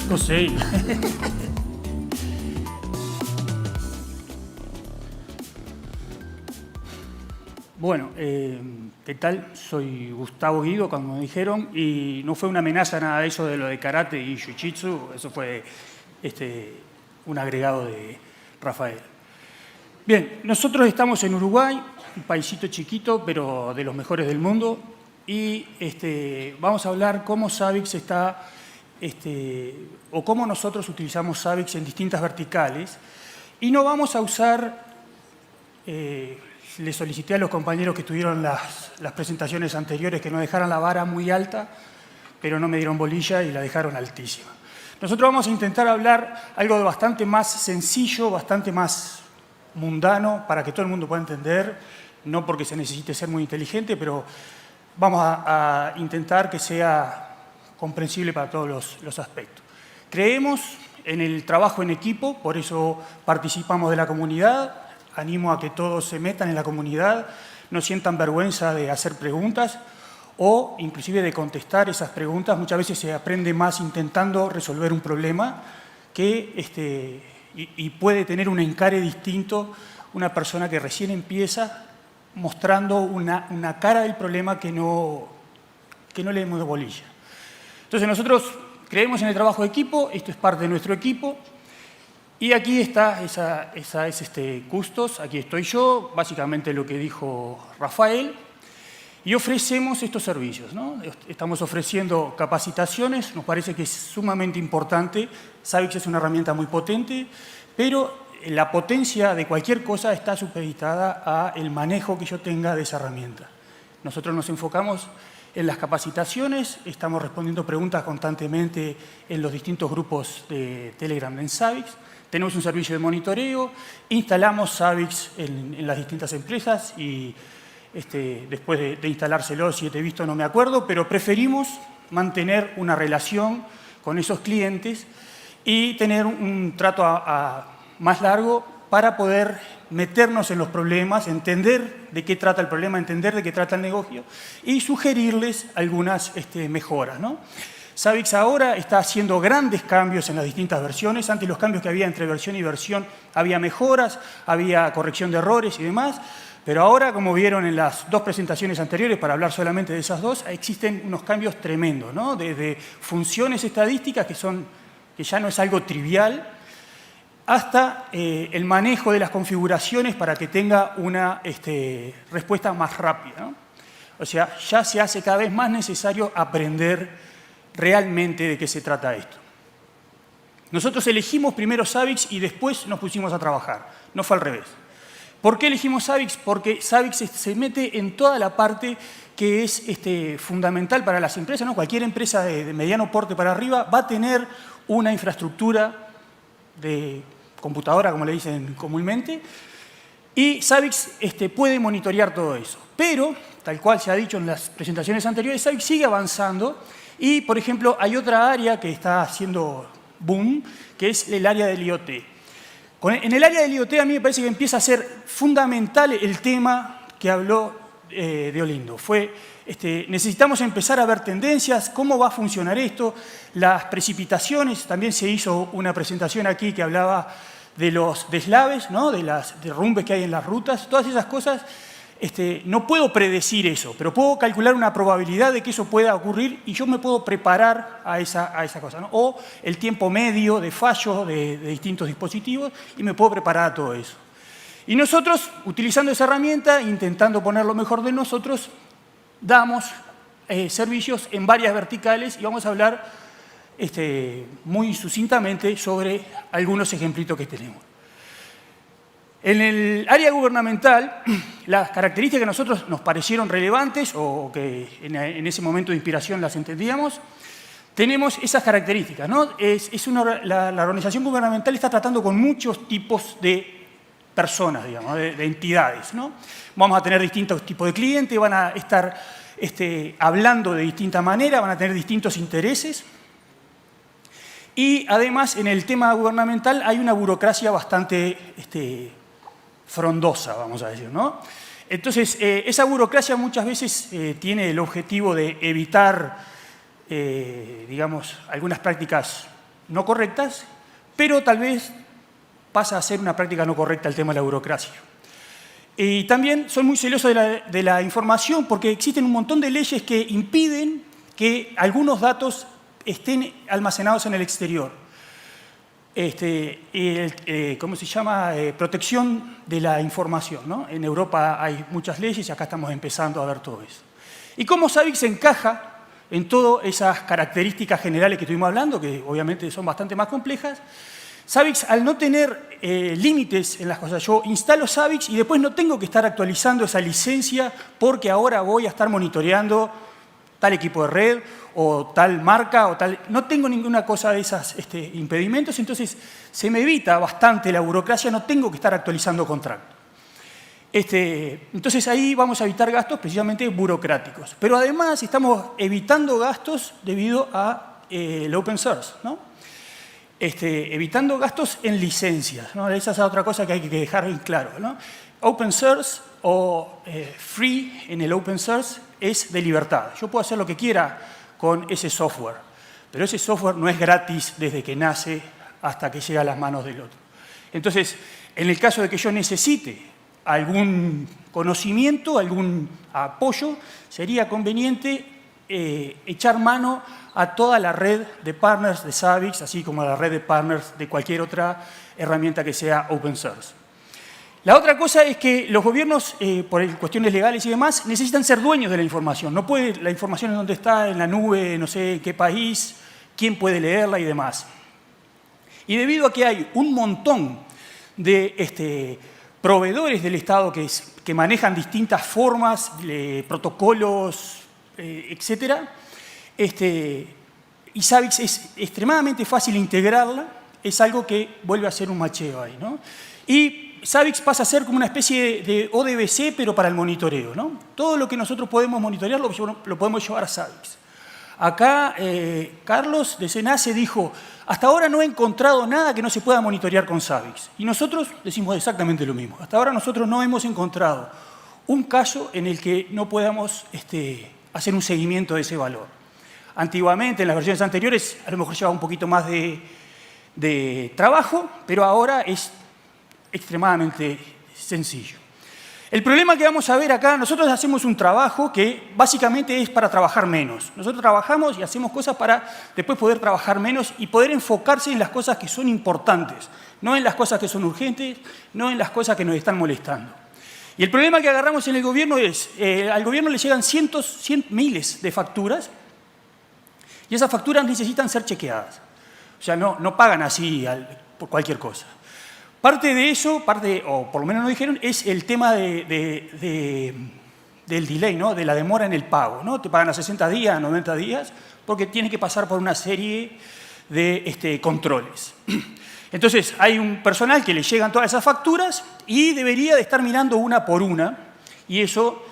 No sé. Bueno, ¿qué tal? Soy Gustavo Guido, como me dijeron, y no fue una amenaza nada de eso de lo de karate y jiu-jitsu, eso fue un agregado de Rafael. Bien, nosotros estamos en Uruguay, un paisito chiquito, pero de los mejores del mundo, y vamos a hablar cómo Savix está, o cómo nosotros utilizamos Savix en distintas verticales, y no vamos a usar... le solicité a los compañeros que tuvieron las presentaciones anteriores que no dejaran la vara muy alta, pero no me dieron bolilla y la dejaron altísima. Nosotros vamos a intentar hablar algo de bastante más sencillo, bastante más mundano, para que todo el mundo pueda entender, no porque se necesite ser muy inteligente, pero vamos a intentar que sea comprensible para todos los aspectos. Creemos en el trabajo en equipo, por eso participamos de la comunidad. Animo a que todos se metan en la comunidad, no sientan vergüenza de hacer preguntas o inclusive de contestar esas preguntas. Muchas veces se aprende más intentando resolver un problema que, y puede tener un encare distinto una persona que recién empieza mostrando una cara del problema que no le demos de bolilla. Entonces nosotros creemos en el trabajo de equipo, esto es parte de nuestro equipo. Y aquí está, esa es Custos, aquí estoy yo, básicamente lo que dijo Rafael, y ofrecemos estos servicios, ¿no? Estamos ofreciendo capacitaciones, nos parece que es sumamente importante. Savix es una herramienta muy potente, pero la potencia de cualquier cosa está supeditada al manejo que yo tenga de esa herramienta. Nosotros nos enfocamos en las capacitaciones, estamos respondiendo preguntas constantemente en los distintos grupos de Telegram en Savix. Tenemos un servicio de monitoreo, instalamos Savix en las distintas empresas y después de instalárselo, si he visto, no me acuerdo, pero preferimos mantener una relación con esos clientes y tener un trato más largo para poder meternos en los problemas, entender de qué trata el problema, entender de qué trata el negocio y sugerirles algunas mejoras, ¿no? Savix ahora está haciendo grandes cambios en las distintas versiones. Antes los cambios que había entre versión y versión había mejoras, había corrección de errores y demás. Pero ahora, como vieron en las dos presentaciones anteriores, para hablar solamente de esas dos, existen unos cambios tremendos, ¿no? Desde funciones estadísticas, que ya no es algo trivial, hasta el manejo de las configuraciones para que tenga una respuesta más rápida, ¿no? O sea, ya se hace cada vez más necesario aprender realmente de qué se trata esto. Nosotros elegimos primero Savix y después nos pusimos a trabajar, no fue al revés. ¿Por qué elegimos Savix? Porque Savix se mete en toda la parte que es fundamental para las empresas, ¿no? Cualquier empresa de mediano porte para arriba va a tener una infraestructura de computadora, como le dicen comúnmente, y Savix puede monitorear todo eso. Pero, tal cual se ha dicho en las presentaciones anteriores, Savix sigue avanzando. Y, por ejemplo, hay otra área que está haciendo boom, que es el área del IoT. En el área del IoT a mí me parece que empieza a ser fundamental el tema que habló de Olindo. Necesitamos empezar a ver tendencias, cómo va a funcionar esto, las precipitaciones. También se hizo una presentación aquí que hablaba de los deslaves, ¿no? de las derrumbes que hay en las rutas, todas esas cosas. No puedo predecir eso, pero puedo calcular una probabilidad de que eso pueda ocurrir y yo me puedo preparar a esa cosa, ¿no? O el tiempo medio de fallo de distintos dispositivos y me puedo preparar a todo eso. Y nosotros, utilizando esa herramienta, intentando poner lo mejor de nosotros, damos servicios en varias verticales y vamos a hablar muy sucintamente sobre algunos ejemplitos que tenemos. En el área gubernamental, las características que a nosotros nos parecieron relevantes o que en ese momento de inspiración las entendíamos, tenemos esas características, ¿no? La organización gubernamental está tratando con muchos tipos de personas, digamos, de entidades, ¿no? Vamos a tener distintos tipos de clientes, van a estar hablando de distinta manera, van a tener distintos intereses. Y además, en el tema gubernamental hay una burocracia bastante frondosa, vamos a decir, ¿no? Entonces, esa burocracia muchas veces tiene el objetivo de evitar digamos, algunas prácticas no correctas, pero tal vez pasa a ser una práctica no correcta el tema de la burocracia. Y también son muy celosos de la información porque existen un montón de leyes que impiden que algunos datos estén almacenados en el exterior. ¿Cómo se llama? Protección de la información, ¿no? En Europa hay muchas leyes y acá estamos empezando a ver todo eso. ¿Y cómo SAVIX encaja en todas esas características generales que estuvimos hablando, que obviamente son bastante más complejas? SAVIX, al no tener límites en las cosas, yo instalo SAVIX y después no tengo que estar actualizando esa licencia porque ahora voy a estar monitoreando tal equipo de red o tal marca o tal... No tengo ninguna cosa de esas impedimentos, entonces se me evita bastante la burocracia, no tengo que estar actualizando contrato. Entonces ahí vamos a evitar gastos precisamente burocráticos. Pero además estamos evitando gastos debido a el open source, ¿no? Evitando gastos en licencias, ¿no? Esa es otra cosa que hay que dejar bien claro, ¿no? Open source o free en el open source es de libertad. Yo puedo hacer lo que quiera con ese software, pero ese software no es gratis desde que nace hasta que llega a las manos del otro. Entonces, en el caso de que yo necesite algún conocimiento, algún apoyo, sería conveniente echar mano a toda la red de partners de SAVIX, así como a la red de partners de cualquier otra herramienta que sea open source. La otra cosa es que los gobiernos, por cuestiones legales y demás, necesitan ser dueños de la información. No puede la información en dónde está, en la nube, no sé en qué país, quién puede leerla y demás. Y debido a que hay un montón de proveedores del Estado que manejan distintas formas, protocolos, etcétera, y SAVIX es extremadamente fácil integrarla, es algo que vuelve a ser un macheo ahí, ¿no? Y SAVIX pasa a ser como una especie de ODBC, pero para el monitoreo, ¿no? Todo lo que nosotros podemos monitorear lo podemos llevar a SAVIX. Acá Carlos de Senace dijo, hasta ahora no he encontrado nada que no se pueda monitorear con SAVIX. Y nosotros decimos exactamente lo mismo. Hasta ahora nosotros no hemos encontrado un caso en el que no podamos hacer un seguimiento de ese valor. Antiguamente, en las versiones anteriores, a lo mejor llevaba un poquito más de trabajo, pero ahora es extremadamente sencillo. El problema que vamos a ver acá, nosotros hacemos un trabajo que básicamente es para trabajar menos. Nosotros trabajamos y hacemos cosas para después poder trabajar menos y poder enfocarse en las cosas que son importantes, no en las cosas que son urgentes, no en las cosas que nos están molestando. Y el problema que agarramos en el gobierno es, al gobierno le llegan miles de facturas y esas facturas necesitan ser chequeadas. O sea, no pagan así por cualquier cosa. Parte de eso, o por lo menos nos dijeron, es el tema del delay, ¿no? De la demora en el pago, ¿no? Te pagan a 60 días, a 90 días, porque tiene que pasar por una serie de controles. Entonces, hay un personal que le llegan todas esas facturas y debería de estar mirando una por una, y eso,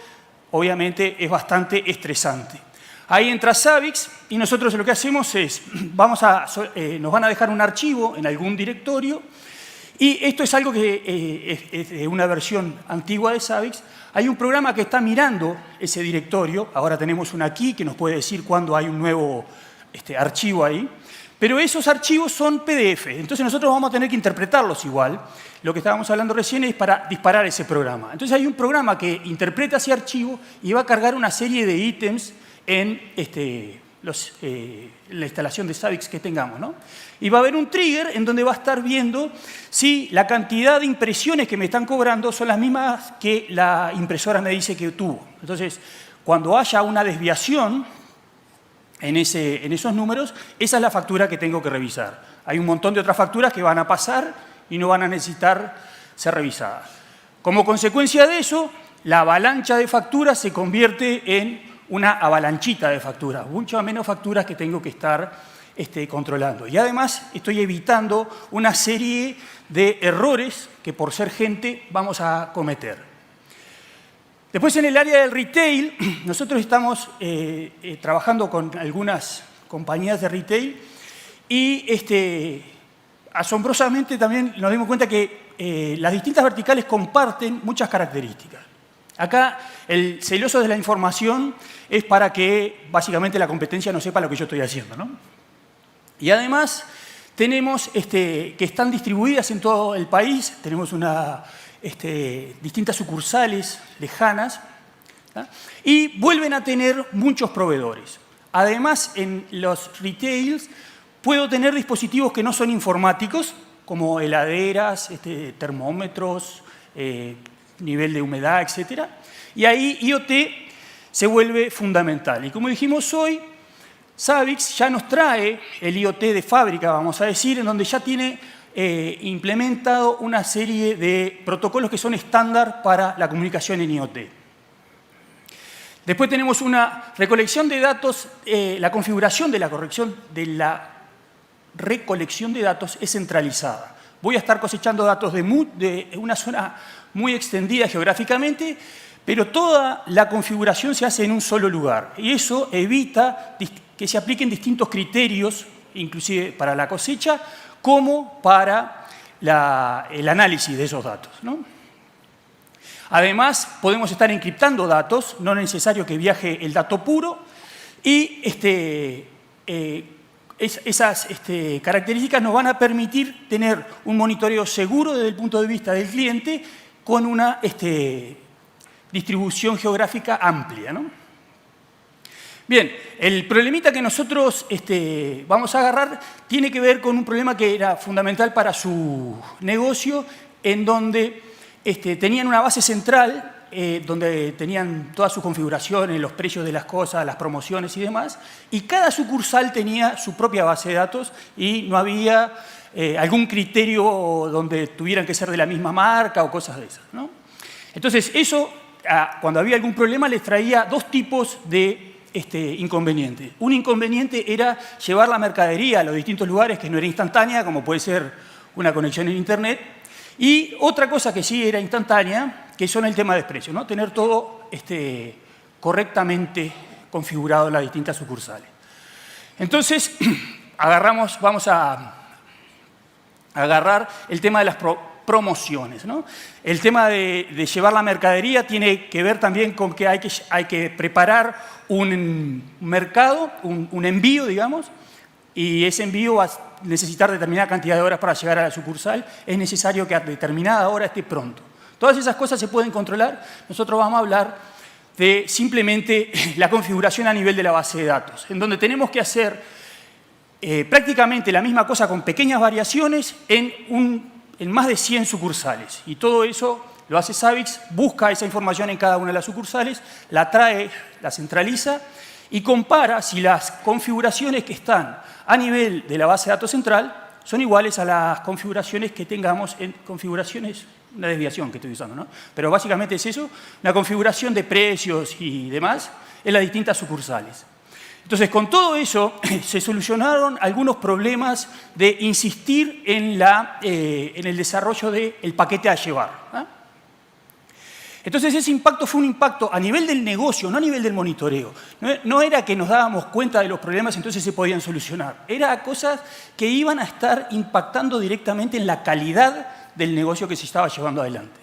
obviamente, es bastante estresante. Ahí entra SAVIX y nosotros lo que hacemos es, nos van a dejar un archivo en algún directorio. Y esto es algo que es de una versión antigua de SAVIX. Hay un programa que está mirando ese directorio. Ahora tenemos una aquí que nos puede decir cuándo hay un nuevo archivo ahí. Pero esos archivos son PDF. Entonces nosotros vamos a tener que interpretarlos igual. Lo que estábamos hablando recién es para disparar ese programa. Entonces hay un programa que interpreta ese archivo y va a cargar una serie de ítems en la instalación de SAVIX que tengamos, ¿no? Y va a haber un trigger en donde va a estar viendo si la cantidad de impresiones que me están cobrando son las mismas que la impresora me dice que tuvo. Entonces, cuando haya una desviación en esos números, esa es la factura que tengo que revisar. Hay un montón de otras facturas que van a pasar y no van a necesitar ser revisadas. Como consecuencia de eso, la avalancha de facturas se convierte en una avalanchita de facturas, muchas menos facturas que tengo que estar controlando. Y además estoy evitando una serie de errores que por ser gente vamos a cometer. Después en el área del retail, nosotros estamos trabajando con algunas compañías de retail y asombrosamente también nos dimos cuenta que las distintas verticales comparten muchas características. Acá, el celoso de la información es para que, básicamente, la competencia no sepa lo que yo estoy haciendo, ¿no? Y además, tenemos que están distribuidas en todo el país, tenemos distintas sucursales lejanas, ¿tá? Y vuelven a tener muchos proveedores. Además, en los retails puedo tener dispositivos que no son informáticos, como heladeras, termómetros, nivel de humedad, etc. Y ahí IoT se vuelve fundamental. Y como dijimos hoy, Savix ya nos trae el IoT de fábrica, vamos a decir, en donde ya tiene implementado una serie de protocolos que son estándar para la comunicación en IoT. Después tenemos una recolección de datos, la configuración de la recolección de datos es centralizada. Voy a estar cosechando datos de una zona muy extendida geográficamente, pero toda la configuración se hace en un solo lugar. Y eso evita que se apliquen distintos criterios, inclusive para la cosecha, como para el análisis de esos datos, ¿no? Además, podemos estar encriptando datos, no es necesario que viaje el dato puro, y esas características nos van a permitir tener un monitoreo seguro desde el punto de vista del cliente con una distribución geográfica amplia, ¿no? Bien, el problemita que nosotros vamos a agarrar tiene que ver con un problema que era fundamental para su negocio, en donde tenían una base central, donde tenían todas sus configuraciones, los precios de las cosas, las promociones y demás, y cada sucursal tenía su propia base de datos y no había algún criterio donde tuvieran que ser de la misma marca o cosas de esas, ¿no? Entonces, eso, cuando había algún problema, les traía dos tipos de inconvenientes. Un inconveniente era llevar la mercadería a los distintos lugares, que no era instantánea, como puede ser una conexión en Internet. Y otra cosa que sí era instantánea, que son el tema de precios, ¿no? Tener todo correctamente configurado en las distintas sucursales. Entonces, vamos a agarrar el tema de las promociones, ¿no? El tema de llevar la mercadería tiene que ver también con que hay que preparar un mercado, un envío, digamos, y ese envío va a necesitar determinada cantidad de horas para llegar a la sucursal. Es necesario que a determinada hora esté pronto. Todas esas cosas se pueden controlar. Nosotros vamos a hablar de simplemente la configuración a nivel de la base de datos, en donde tenemos que hacer prácticamente la misma cosa con pequeñas variaciones en más de 100 sucursales. Y todo eso lo hace Savix, busca esa información en cada una de las sucursales, la trae, la centraliza y compara si las configuraciones que están a nivel de la base de datos central son iguales a las configuraciones que tengamos en configuraciones, una desviación que estoy usando, ¿no? Pero básicamente es eso, una configuración de precios y demás en las distintas sucursales. Entonces, con todo eso, se solucionaron algunos problemas de insistir en el desarrollo del paquete a llevar, ¿eh? Entonces, ese impacto fue un impacto a nivel del negocio, no a nivel del monitoreo. No era que nos dábamos cuenta de los problemas, entonces se podían solucionar. Eran cosas que iban a estar impactando directamente en la calidad del negocio que se estaba llevando adelante.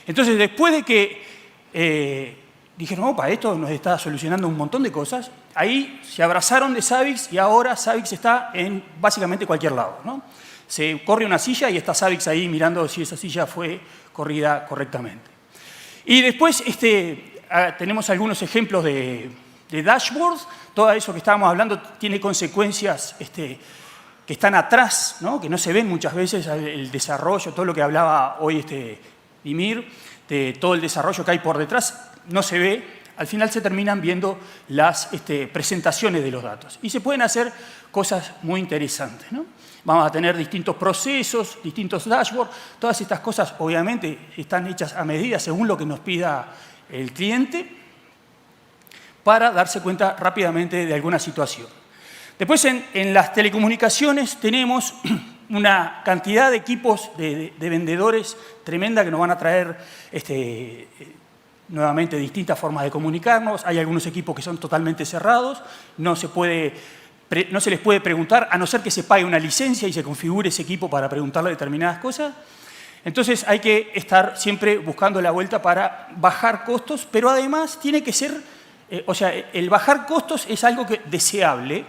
Entonces, después de que dijeron, opa, esto nos está solucionando un montón de cosas, ahí se abrazaron de Savix y ahora Savix está en básicamente cualquier lado, ¿no? Se corre una silla y está Savix ahí mirando si esa silla fue corrida correctamente. Y después tenemos algunos ejemplos de dashboards. Todo eso que estábamos hablando tiene consecuencias que están atrás, ¿no? Que no se ven muchas veces, el desarrollo, todo lo que hablaba hoy Dimir, de todo el desarrollo que hay por detrás, no se ve. Al final se terminan viendo las presentaciones de los datos. Y se pueden hacer cosas muy interesantes, ¿no? Vamos a tener distintos procesos, distintos dashboards. Todas estas cosas, obviamente, están hechas a medida según lo que nos pida el cliente para darse cuenta rápidamente de alguna situación. Después, en las telecomunicaciones tenemos una cantidad de equipos de vendedores tremenda que nos van a traer nuevamente distintas formas de comunicarnos. Hay algunos equipos que son totalmente cerrados, no se les puede preguntar, a no ser que se pague una licencia y se configure ese equipo para preguntarle determinadas cosas. Entonces hay que estar siempre buscando la vuelta para bajar costos, pero además tiene que ser, o sea, el bajar costos es algo deseable,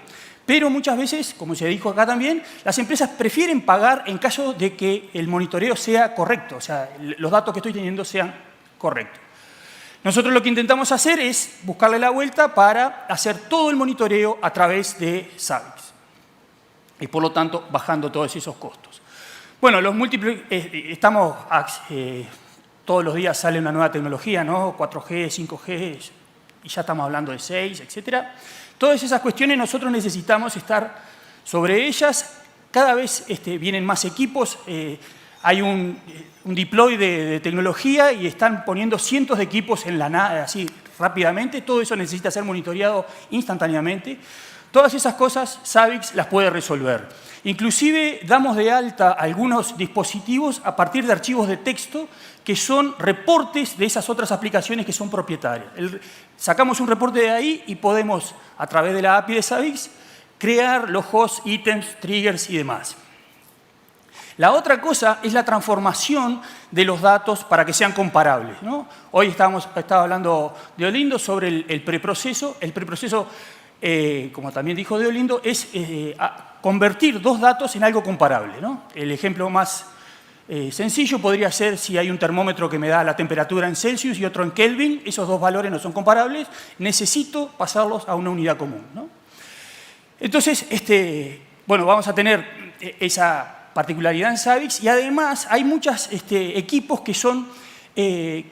pero muchas veces, como se dijo acá también, las empresas prefieren pagar en caso de que el monitoreo sea correcto, o sea, los datos que estoy teniendo sean correctos. Nosotros lo que intentamos hacer es buscarle la vuelta para hacer todo el monitoreo a través de Savix y por lo tanto bajando todos esos costos. Bueno, los múltiples, todos los días sale una nueva tecnología, ¿no? 4G, 5G, y ya estamos hablando de 6, etc. Todas esas cuestiones nosotros necesitamos estar sobre ellas. Cada vez vienen más equipos, hay un deploy de tecnología y están poniendo cientos de equipos en la nada, así rápidamente. Todo eso necesita ser monitoreado instantáneamente. Todas esas cosas Savix las puede resolver. Inclusive damos de alta algunos dispositivos a partir de archivos de texto que son reportes de esas otras aplicaciones que son propietarias. Sacamos un reporte de ahí y podemos, a través de la API de Savix, crear los hosts, ítems, triggers y demás. La otra cosa es la transformación de los datos para que sean comparables, ¿no? Hoy estaba hablando de Olindo sobre el preproceso. El preproceso, como también dijo de Olindo, es convertir dos datos en algo comparable, ¿no? El ejemplo más sencillo podría ser si hay un termómetro que me da la temperatura en Celsius y otro en Kelvin. Esos dos valores no son comparables. Necesito pasarlos a una unidad común, ¿no? Entonces, bueno, vamos a tener esa particularidad en Savix y además hay muchos equipos que son que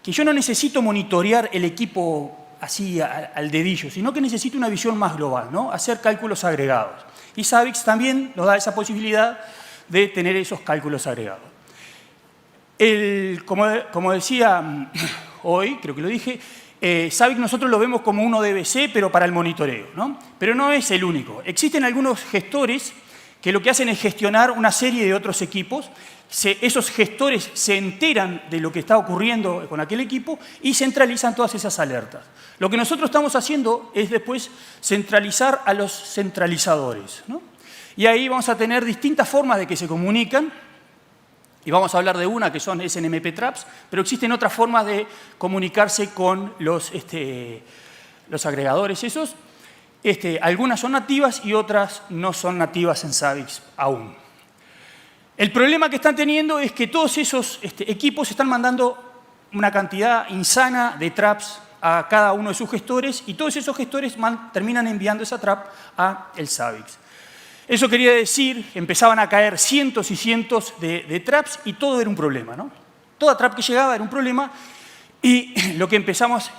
yo no necesito monitorear el equipo así al dedillo, sino que necesito una visión más global, ¿no? Hacer cálculos agregados. Y Savix también nos da esa posibilidad de tener esos cálculos agregados. Como decía hoy, creo que lo dije, Savix nosotros lo vemos como un ODBC, pero para el monitoreo, ¿no? Pero no es el único. Existen algunos gestores que lo que hacen es gestionar una serie de otros equipos. Esos gestores se enteran de lo que está ocurriendo con aquel equipo y centralizan todas esas alertas. Lo que nosotros estamos haciendo es después centralizar a los centralizadores, ¿no? Y ahí vamos a tener distintas formas de que se comunican. Y vamos a hablar de una que son SNMP Traps, pero existen otras formas de comunicarse con los agregadores esos. Algunas son nativas y otras no son nativas en Savix aún. El problema que están teniendo es que todos esos equipos están mandando una cantidad insana de traps a cada uno de sus gestores y todos esos gestores terminan enviando esa trap a el Savix. Eso quería decir que empezaban a caer cientos y cientos de traps y todo era un problema, ¿no? Toda trap que llegaba era un problema. Y lo que empezamos,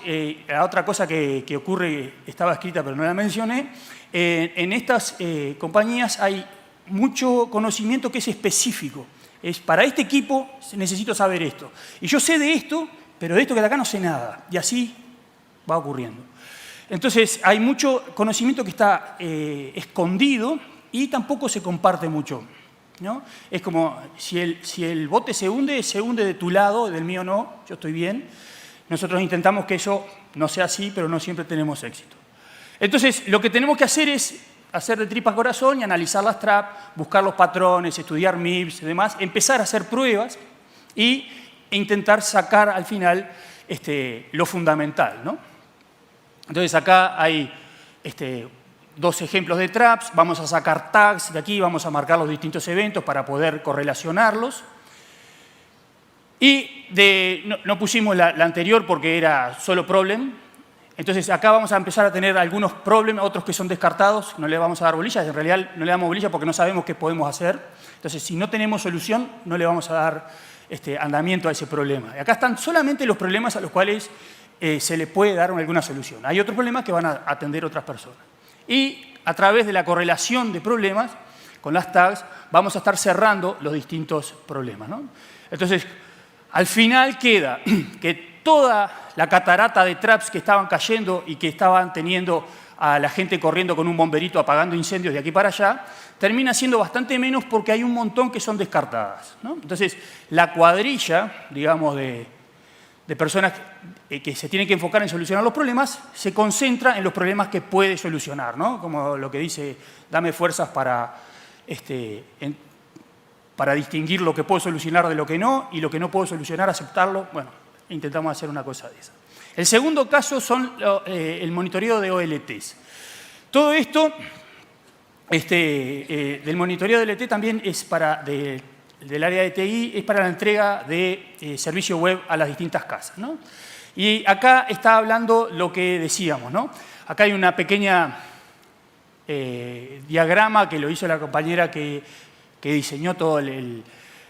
la otra cosa que ocurre, estaba escrita pero no la mencioné, en estas compañías hay mucho conocimiento que es específico. Es para este equipo necesito saber esto. Y yo sé de esto, pero de esto que de acá no sé nada. Y así va ocurriendo. Entonces hay mucho conocimiento que está escondido y tampoco se comparte mucho, ¿no? Es como si el bote se hunde de tu lado, del mío no, yo estoy bien. Nosotros intentamos que eso no sea así, pero no siempre tenemos éxito. Entonces, lo que tenemos que hacer es hacer de tripas corazón y analizar las traps, buscar los patrones, estudiar MIPS y demás, empezar a hacer pruebas e intentar sacar al final lo fundamental, ¿no? Entonces, acá hay dos ejemplos de traps. Vamos a sacar tags de aquí, vamos a marcar los distintos eventos para poder correlacionarlos. Y no pusimos la anterior porque era solo problem. Entonces acá vamos a empezar a tener algunos problemas, otros que son descartados, no le vamos a dar bolilla. En realidad no le damos bolilla porque no sabemos qué podemos hacer. Entonces si no tenemos solución, no le vamos a dar andamiento a ese problema. Y acá están solamente los problemas a los cuales se le puede dar alguna solución. Hay otros problemas que van a atender otras personas. Y a través de la correlación de problemas, con las tags, vamos a estar cerrando los distintos problemas, ¿no? Entonces, al final queda que toda la catarata de traps que estaban cayendo y que estaban teniendo a la gente corriendo con un bomberito apagando incendios de aquí para allá, termina siendo bastante menos porque hay un montón que son descartadas, ¿no? Entonces, la cuadrilla, digamos, de personas que se tienen que enfocar en solucionar los problemas, se concentra en los problemas que puede solucionar, ¿no? Como lo que dice, dame fuerzas para para distinguir lo que puedo solucionar de lo que no, y lo que no puedo solucionar, aceptarlo. Bueno, intentamos hacer una cosa de esa. El segundo caso son el monitoreo de OLTs. Todo esto del monitoreo de OLT también es del área de TI, es para la entrega de servicio web a las distintas casas, ¿no? Y acá está hablando lo que decíamos, ¿no? Acá hay una pequeña diagrama que lo hizo la compañera que diseñó toda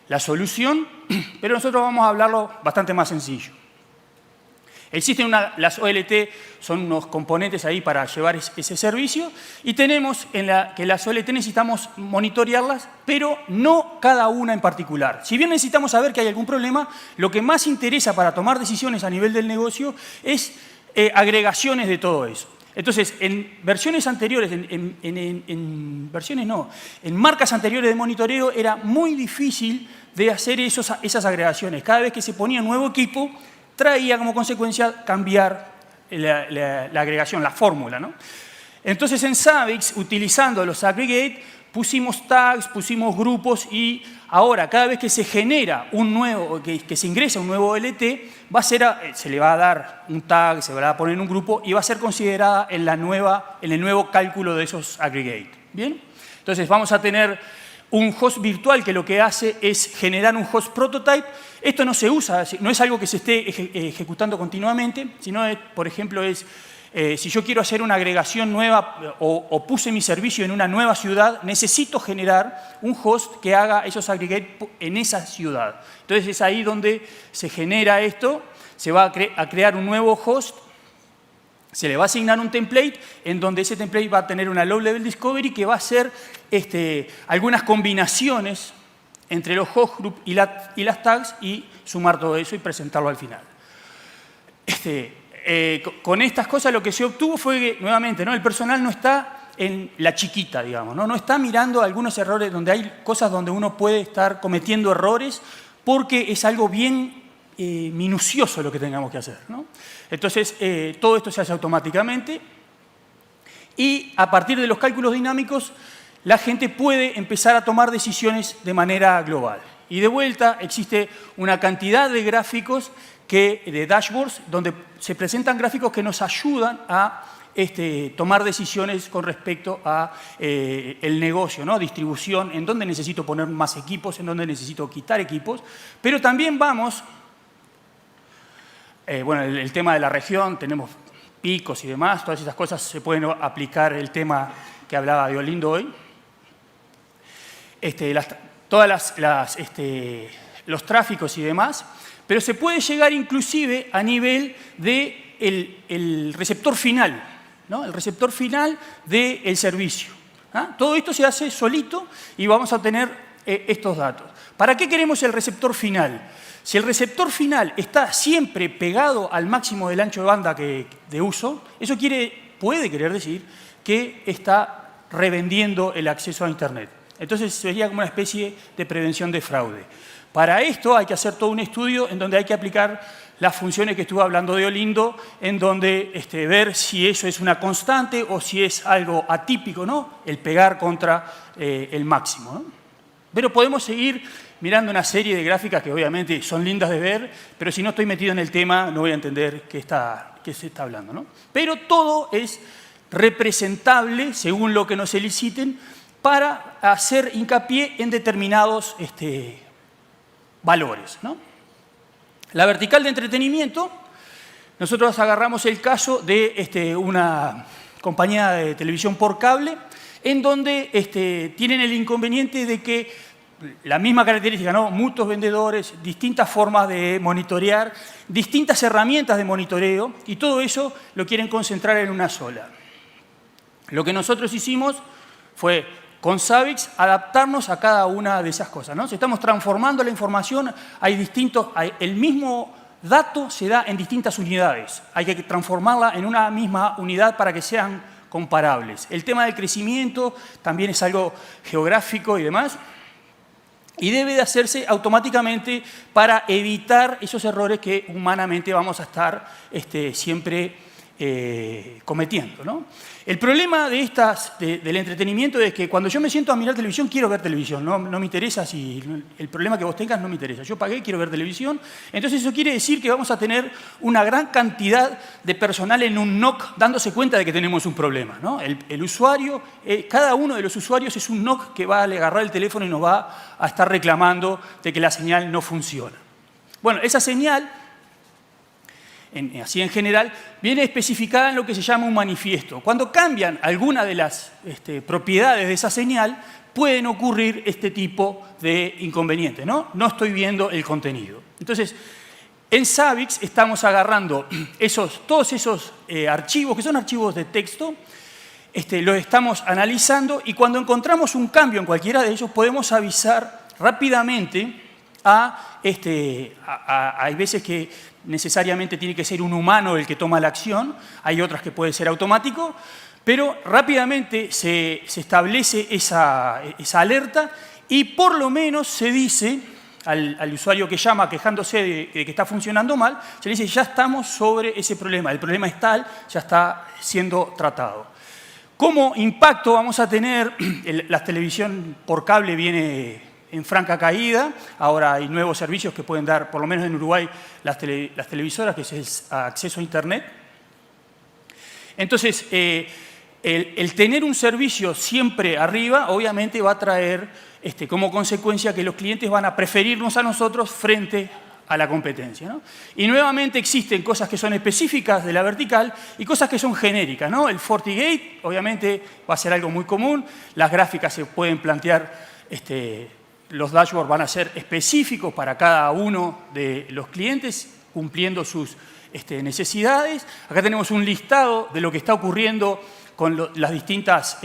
la solución, pero nosotros vamos a hablarlo bastante más sencillo. Existen las OLT, son unos componentes ahí para llevar ese servicio, y tenemos que las OLT necesitamos monitorearlas, pero no cada una en particular. Si bien necesitamos saber que hay algún problema, lo que más interesa para tomar decisiones a nivel del negocio es agregaciones de todo eso. Entonces, en versiones anteriores, en marcas anteriores de monitoreo era muy difícil de hacer esas agregaciones. Cada vez que se ponía un nuevo equipo, traía como consecuencia cambiar la agregación, la fórmula, ¿no? Entonces, en Zabbix, utilizando los aggregate, pusimos tags, pusimos grupos, y ahora, cada vez que se genera que se ingresa un nuevo OLT, se le va a dar un tag, se va a poner en un grupo y va a ser considerada en el nuevo cálculo de esos aggregate. ¿Bien? Entonces, vamos a tener un host virtual que lo que hace es generar un host prototype. Esto no se usa, no es algo que se esté ejecutando continuamente, sino, por ejemplo, si yo quiero hacer una agregación nueva o puse mi servicio en una nueva ciudad, necesito generar un host que haga esos aggregates en esa ciudad. Entonces es ahí donde se genera esto, se va a crear un nuevo host, se le va a asignar un template en donde ese template va a tener una low-level discovery que va a hacer algunas combinaciones entre los host group y las tags, y sumar todo eso y presentarlo al final. Con estas cosas lo que se obtuvo fue que, nuevamente, ¿no?, el personal no está en la chiquita, digamos, ¿no? No está mirando algunos errores donde hay cosas donde uno puede estar cometiendo errores, porque es algo bien minucioso lo que tengamos que hacer, ¿no? Entonces, todo esto se hace automáticamente, y a partir de los cálculos dinámicos, la gente puede empezar a tomar decisiones de manera global. Y de vuelta, existe una cantidad de gráficos, de dashboards, donde se presentan gráficos que nos ayudan a tomar decisiones con respecto a el negocio, ¿no? Distribución, en dónde necesito poner más equipos, en dónde necesito quitar equipos. Pero también vamos, bueno, el tema de la región, tenemos picos y demás, todas esas cosas se pueden aplicar, el tema que hablaba de Olindo hoy. Los tráficos y demás, pero se puede llegar inclusive a nivel del receptor final, ¿no? El receptor final del servicio. ¿Ah? Todo esto se hace solito y vamos a obtener estos datos. ¿Para qué queremos el receptor final? Si el receptor final está siempre pegado al máximo del ancho de banda de uso, eso puede querer decir que está revendiendo el acceso a Internet. Entonces sería como una especie de prevención de fraude. Para esto hay que hacer todo un estudio en donde hay que aplicar las funciones que estuve hablando de Olindo, en donde ver si eso es una constante o si es algo atípico, ¿no? El pegar contra el máximo, ¿no? Pero podemos seguir mirando una serie de gráficas que obviamente son lindas de ver, pero si no estoy metido en el tema no voy a entender qué se está hablando, ¿no? Pero todo es representable según lo que nos soliciten para hacer hincapié en determinados valores, ¿no? La vertical de entretenimiento, nosotros agarramos el caso de una compañía de televisión por cable, en donde tienen el inconveniente de que la misma característica, ¿no? Muchos vendedores, distintas formas de monitorear, distintas herramientas de monitoreo, y todo eso lo quieren concentrar en una sola. Lo que nosotros hicimos fue, con Zabbix, adaptarnos a cada una de esas cosas, ¿no? Si estamos transformando la información, el mismo dato se da en distintas unidades. Hay que transformarla en una misma unidad para que sean comparables. El tema del crecimiento también es algo geográfico y demás, y debe de hacerse automáticamente para evitar esos errores que humanamente vamos a estar siempre cometiendo, ¿no? El problema de del entretenimiento es que cuando yo me siento a mirar televisión, quiero ver televisión, no me interesa si el problema que vos tengas no me interesa. Yo pagué, quiero ver televisión, entonces eso quiere decir que vamos a tener una gran cantidad de personal en un NOC dándose cuenta de que tenemos un problema, ¿no? El usuario, cada uno de los usuarios es un NOC que va a agarrar el teléfono y nos va a estar reclamando de que la señal no funciona. Bueno, esa señal, así en general, viene especificada en lo que se llama un manifiesto. Cuando cambian alguna de las propiedades de esa señal, pueden ocurrir este tipo de inconvenientes, ¿no? No estoy viendo el contenido. Entonces, en Zabbix estamos agarrando todos esos archivos, que son archivos de texto, los estamos analizando y cuando encontramos un cambio en cualquiera de ellos, podemos avisar rápidamente hay veces que necesariamente tiene que ser un humano el que toma la acción, hay otras que puede ser automático, pero rápidamente se establece esa alerta y por lo menos se dice al usuario que llama quejándose de que está funcionando mal, se le dice ya estamos sobre ese problema, el problema es tal, ya está siendo tratado. Como impacto vamos a tener, la televisión por cable viene en franca caída, ahora hay nuevos servicios que pueden dar, por lo menos en Uruguay, las televisoras, que es el acceso a Internet. Entonces, el tener un servicio siempre arriba, obviamente va a traer como consecuencia que los clientes van a preferirnos a nosotros frente a la competencia, ¿no? Y nuevamente existen cosas que son específicas de la vertical y cosas que son genéricas, ¿no? El FortiGate, obviamente, va a ser algo muy común, las gráficas se pueden plantear, los dashboards van a ser específicos para cada uno de los clientes, cumpliendo sus necesidades. Acá tenemos un listado de lo que está ocurriendo con las distintas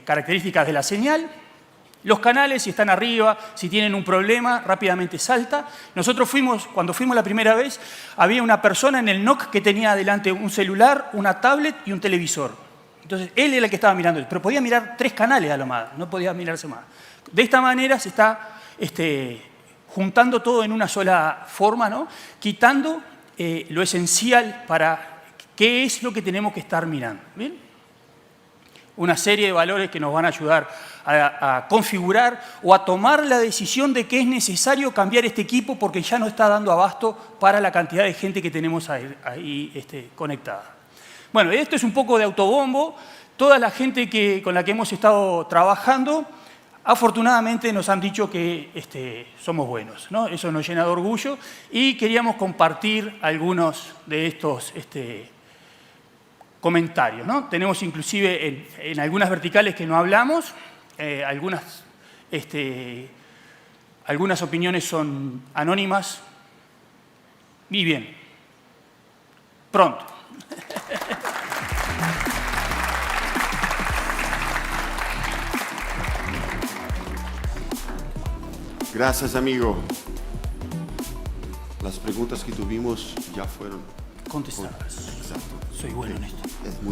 características de la señal. Los canales, si están arriba, si tienen un problema, rápidamente salta. Nosotros cuando fuimos la primera vez, había una persona en el NOC que tenía delante un celular, una tablet y un televisor. Entonces, él era el que estaba mirando, pero podía mirar 3 canales a lo más, no podía mirarse más. De esta manera se está juntando todo en una sola forma, ¿no? Quitando lo esencial para qué es lo que tenemos que estar mirando. ¿Bien? Una serie de valores que nos van a ayudar a configurar o a tomar la decisión de que es necesario cambiar este equipo porque ya no está dando abasto para la cantidad de gente que tenemos ahí conectada. Bueno, esto es un poco de autobombo. Toda la gente con la que hemos estado trabajando, afortunadamente nos han dicho que somos buenos, ¿no? Eso nos llena de orgullo y queríamos compartir algunos de estos comentarios, ¿no? Tenemos inclusive en algunas verticales que no hablamos, algunas opiniones son anónimas y bien, pronto. Gracias, amigo. Las preguntas que tuvimos ya fueron contestadas. Exacto. Soy bueno en esto. Es muy